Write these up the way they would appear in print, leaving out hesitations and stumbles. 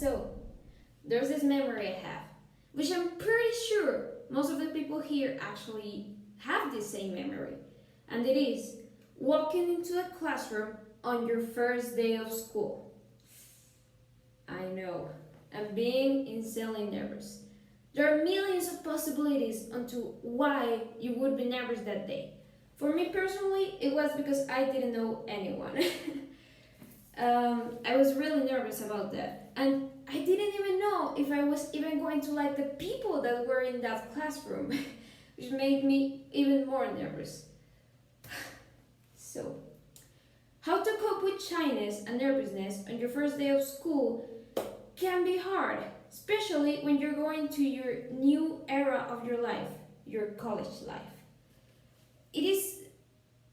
So, there's this memory I have, which I'm pretty sure most of the people here actually have this same memory. And it is walking into a classroom on your first day of school. I know, I'm being insanely nervous. There are millions of possibilities onto why you would be nervous that day. For me personally, it was because I didn't know anyone. I was really nervous about that. And I didn't even know if I was even going to like the people that were in that classroom, which made me even more nervous. So, how to cope with shyness and nervousness on your first day of school can be hard, especially when you're going to your new era of your life, your college life. It is,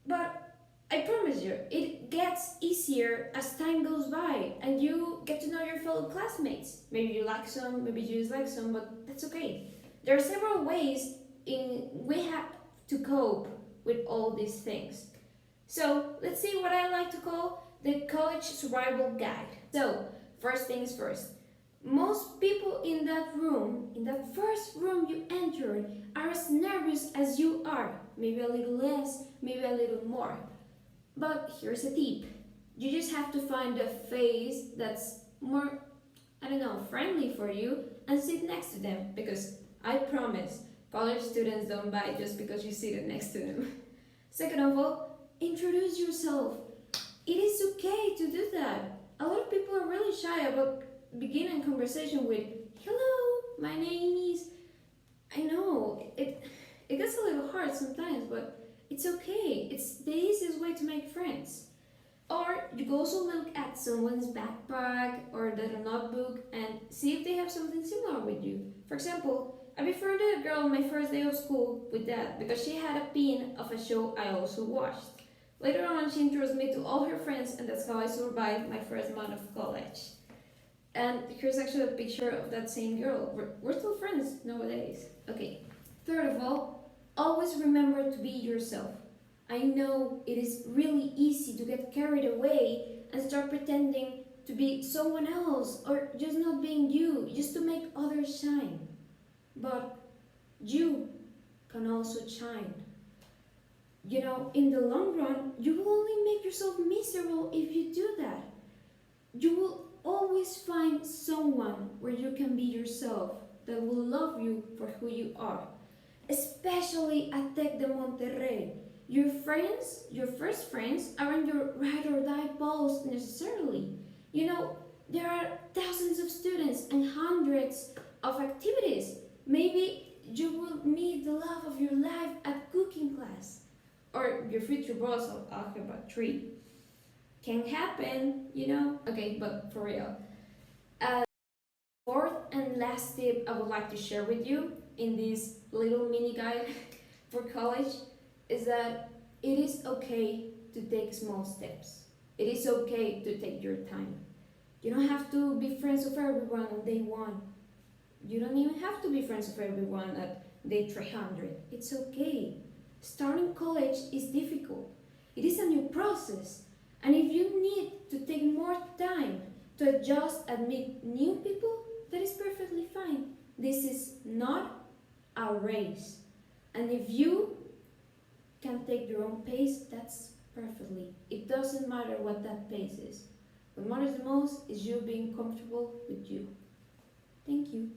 but I promise you, it gets easier as time goes by and you get to know your fellow classmates. Maybe you like some, maybe you dislike some, but that's okay. There are several ways in we have to cope with all these things. So let's see what I like to call the college survival guide. So first things first. Most people in that room, in that first room you entered, are as nervous as you are. Maybe a little less, maybe a little more. But here's a tip. You just have to find a face that's more, I don't know, friendly for you and sit next to them. Because I promise, college students don't bite just because you sit next to them. Second of all, introduce yourself. It is okay to do that. A lot of people are really shy about beginning a conversation with, hello, my name is, I know, it gets a little hard sometimes, but it's okay. It's the easiest way to make friends. Or you can also look at someone's backpack or their notebook and see if they have something similar with you. For example, I befriended a girl on my first day of school with that because she had a pin of a show I also watched. Later on, she introduced me to all her friends, and that's how I survived my first month of college. And here's actually a picture of that same girl. We're still friends nowadays. Okay. Third of all, always remember to be yourself. I know it is really easy to get carried away and start pretending to be someone else or just not being you, just to make others shine. But you can also shine. You know, in the long run, you will only make yourself miserable if you do that. You will always find someone where you can be yourself that will love you for who you are. Especially at Tec de Monterrey. Your friends, your first friends, aren't your ride or die pals necessarily. You know, there are thousands of students and hundreds of activities. Maybe you will meet the love of your life at cooking class or your future boss of Algebra 3. Can happen, you know? Okay, but for real. Fourth and last tip I would like to share with you in this little mini guide for college is that it is okay to take small steps. It is okay to take your time. You don't have to be friends with everyone on day one. You don't even have to be friends with everyone at day 300. It's okay. Starting college is difficult. It is a new process. And if you need to take more time to adjust and meet new people, that is perfectly fine. This is not a race. And if you can take your own pace, that's perfectly. It doesn't matter what that pace is. What matters the most is you being comfortable with you. Thank you.